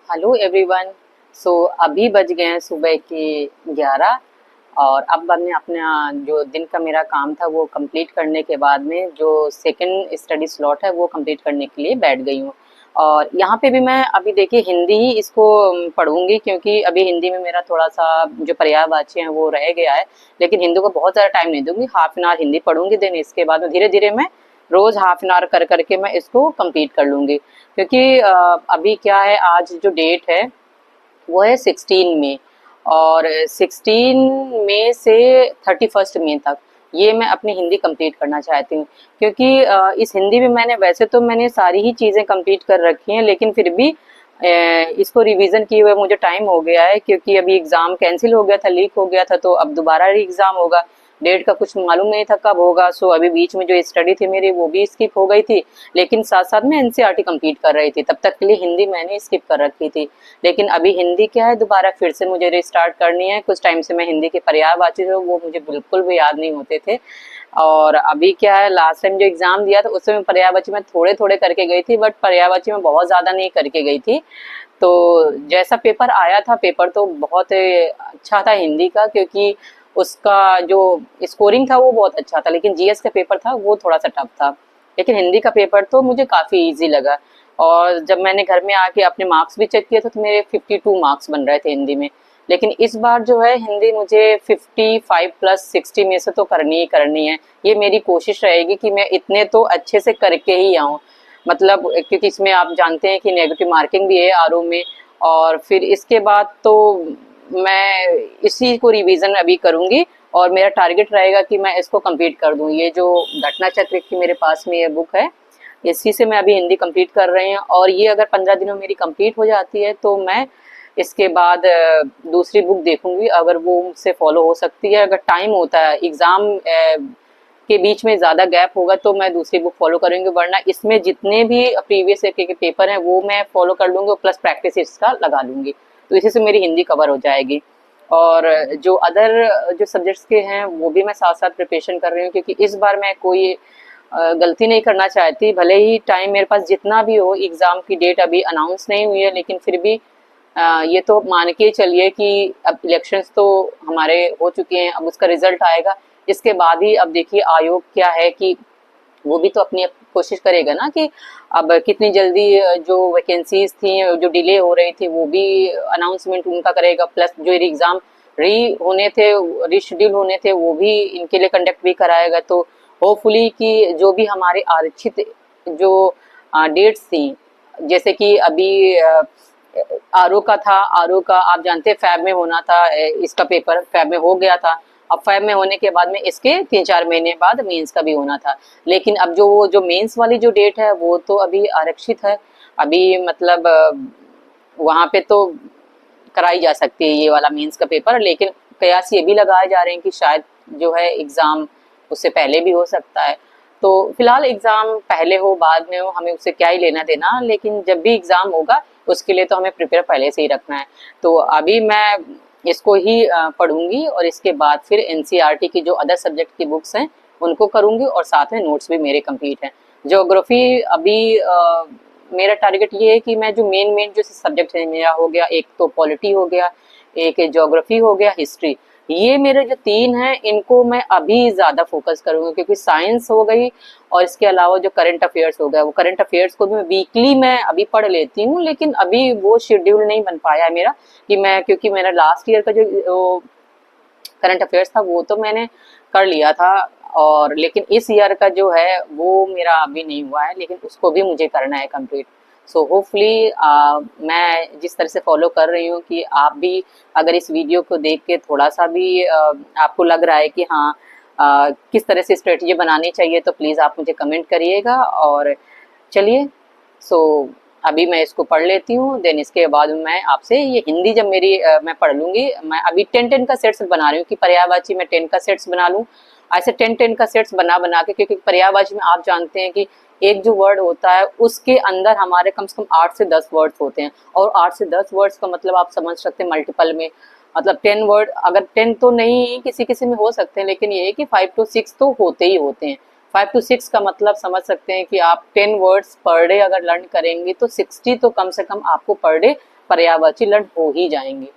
Hello everyone. सो अभी बज गए हैं सुबह के 11। और अब हमने अपना जो दिन का मेरा काम था वो कंप्लीट करने के बाद में जो सेकंड स्टडी स्लॉट है वो कंप्लीट करने के लिए बैठ गई हूँ। और यहाँ पे भी मैं अभी देखिए हिंदी ही इसको पढ़ूंगी, क्योंकि अभी हिंदी में मेरा थोड़ा सा जो पर्यायवाची है वो रह गया है। लेकिन हिंदी को बहुत ज़्यादा टाइम नहीं दूंगी, हाफ एन आवर हिंदी पढ़ूंगी, देन इसके बाद में धीरे धीरे मैं रोज़ हाफ एन आवर कर करके मैं इसको कंप्लीट कर लूँगी। क्योंकि अभी क्या है, आज जो डेट है वो है 16 मई। और 16 मई से 31 मई तक ये मैं अपनी हिंदी कंप्लीट करना चाहती हूँ। क्योंकि इस हिंदी में वैसे तो मैंने सारी ही चीज़ें कंप्लीट कर रखी हैं, लेकिन फिर भी इसको रिवीजन किए हुए मुझे टाइम हो गया है, क्योंकि अभी एग्ज़ाम कैंसिल हो गया था, लीक हो गया था, तो अब दोबारा एग्ज़ाम होगा। डेट का कुछ मालूम नहीं था कब होगा। सो अभी बीच में जो स्टडी थी मेरी वो भी स्किप हो गई थी, लेकिन साथ साथ में एनसीईआरटी कंप्लीट कर रही थी, तब तक के लिए हिंदी मैंने स्किप कर रखी थी। लेकिन अभी हिंदी क्या है, दोबारा फिर से मुझे रिस्टार्ट करनी है। कुछ टाइम से मैं हिंदी के पर्यायवाची थे वो मुझे बिल्कुल भी याद नहीं होते थे। और अभी क्या है, लास्ट टाइम जो एग्जाम दिया था उसमें पर्यायवाची में थोड़े थोड़े करके गई थी, बट पर्यायवाची में बहुत ज़्यादा नहीं करके गई थी। तो जैसा पेपर आया था, पेपर तो बहुत अच्छा था हिंदी का, क्योंकि उसका जो स्कोरिंग था वो बहुत अच्छा था। लेकिन जीएस का पेपर था वो थोड़ा सा टफ था। लेकिन हिंदी का पेपर तो मुझे काफ़ी इजी लगा। और जब मैंने घर में आके अपने मार्क्स भी चेक किए थे तो मेरे 52 मार्क्स बन रहे थे हिंदी में। लेकिन इस बार जो है हिंदी मुझे 55+60 में से तो करनी ही करनी है। ये मेरी कोशिश रहेगी कि मैं इतने तो अच्छे से करके ही आऊँ। मतलब क्योंकि इसमें आप जानते हैं कि नेगेटिव मार्किंग भी है आरओ में। और फिर इसके बाद तो मैं इसी को रिवीजन अभी करूँगी, और मेरा टारगेट रहेगा कि मैं इसको कंप्लीट कर दूँ। ये जो घटना चक्र की मेरे पास में ये बुक है, इसी से मैं अभी हिंदी कंप्लीट कर रही हूँ। और ये अगर 15 दिनों में मेरी कंप्लीट हो जाती है तो मैं इसके बाद दूसरी बुक देखूंगी, अगर वो मुझसे फॉलो हो सकती है। अगर टाइम होता है एग्ज़ाम के बीच में ज़्यादा गैप होगा तो मैं दूसरी बुक फॉलो करूंगी, वरना इसमें जितने भी प्रीवियस ईयर के पेपर हैं वो मैं फॉलो कर लूंगी और प्लस प्रैक्टिस इसका लगा लूंगी। तो इसी से मेरी हिंदी कवर हो जाएगी। और जो अदर जो सब्जेक्ट्स के हैं वो भी मैं साथ साथ प्रिपरेशन कर रही हूँ, क्योंकि इस बार मैं कोई गलती नहीं करना चाहती। भले ही टाइम मेरे पास जितना भी हो, एग्ज़ाम की डेट अभी अनाउंस नहीं हुई है, लेकिन फिर भी ये तो मान के चलिए कि अब इलेक्शंस तो हमारे हो चुके हैं, अब उसका रिजल्ट आएगा। इसके बाद ही अब देखिए आयोग क्या है कि वो भी तो अपनी कोशिश करेगा ना कि अब कितनी जल्दी जो वैकेंसीज थी जो डिले हो रही थी वो भी अनाउंसमेंट उनका करेगा। प्लस जो एग्ज़ाम रीशेड्यूल होने थे वो भी इनके लिए कंडक्ट भी कराएगा। तो होपफुली कि जो भी हमारे आरक्षित जो डेट्स थी, जैसे कि अभी आरओ का था, आरओ का आप जानते हैं फैब में होना था, इसका पेपर फैब में हो गया था। अब फैब में होने के बाद में इसके 3-4 महीने बाद मेंस का भी होना था। लेकिन अब जो मेंस वाली जो डेट है वो तो अभी आरक्षित है। अभी मतलब वहाँ पे तो कराई जा सकती है ये वाला मेंस का पेपर, लेकिन कयास ये भी लगाए जा रहे हैं कि शायद जो है एग्ज़ाम उससे पहले भी हो सकता है। तो फिलहाल एग्ज़ाम पहले हो बाद में हो हमें उससे क्या ही लेना देना, लेकिन जब भी एग्ज़ाम होगा उसके लिए तो हमें प्रिपेयर पहले से ही रखना है। तो अभी मैं इसको ही पढ़ूंगी, और इसके बाद फिर एनसीईआरटी की जो अदर सब्जेक्ट की बुक्स हैं उनको करूंगी, और साथ में नोट्स भी मेरे कंप्लीट हैं। ज्योग्राफी अभी मेरा टारगेट ये है कि मैं जो मेन मेन जो सब्जेक्ट है, मेरा हो गया एक तो पॉलिटी हो गया, एक ज्योग्राफी हो गया, हिस्ट्री, ये मेरे जो तीन हैं इनको मैं अभी ज़्यादा फोकस करूँगी। क्योंकि साइंस हो गई और इसके अलावा जो करंट अफेयर्स हो गया, वो करंट अफेयर्स को भी मैं वीकली मैं अभी पढ़ लेती हूँ, लेकिन अभी वो शेड्यूल नहीं बन पाया है मेरा कि मैं, क्योंकि मेरा लास्ट ईयर का जो करंट अफेयर्स था वो तो मैंने कर लिया था। और लेकिन इस ईयर का जो है वो मेरा अभी नहीं हुआ है, लेकिन उसको भी मुझे करना है कंप्लीट। सो होपफुली मैं जिस तरह से फॉलो कर रही हूँ कि आप भी अगर इस वीडियो को देख के थोड़ा सा भी आपको लग रहा है कि हाँ किस तरह से स्ट्रेटजी बनानी चाहिए, तो प्लीज़ आप मुझे कमेंट करिएगा। और चलिए, सो अभी मैं इसको पढ़ लेती हूँ, देन इसके बाद मैं आपसे ये हिंदी जब मेरी मैं पढ़ लूँगी। मैं अभी 10-10 का सेट्स बना रही हूँ कि पर्यायवाची में 10 का सेट्स बना लूँ। ऐसे 10-10 का सेट्स बना बना के, क्योंकि पर्यायवाची में आप जानते हैं कि एक जो वर्ड होता है उसके अंदर हमारे कम से कम 8 से 10 वर्ड्स होते हैं। और 8 से 10 वर्ड्स का मतलब आप समझ सकते हैं मल्टीपल में, मतलब 10 वर्ड, अगर 10 तो नहीं किसी किसी में हो सकते हैं, लेकिन ये है कि 5 to 6 तो होते ही होते हैं। 5 to 6 का मतलब समझ सकते हैं कि आप 10 वर्ड्स पर डे अगर लर्न करेंगे तो 60 तो कम से कम आपको पर डे पर्यायवाची लड़ हो ही जाएंगे।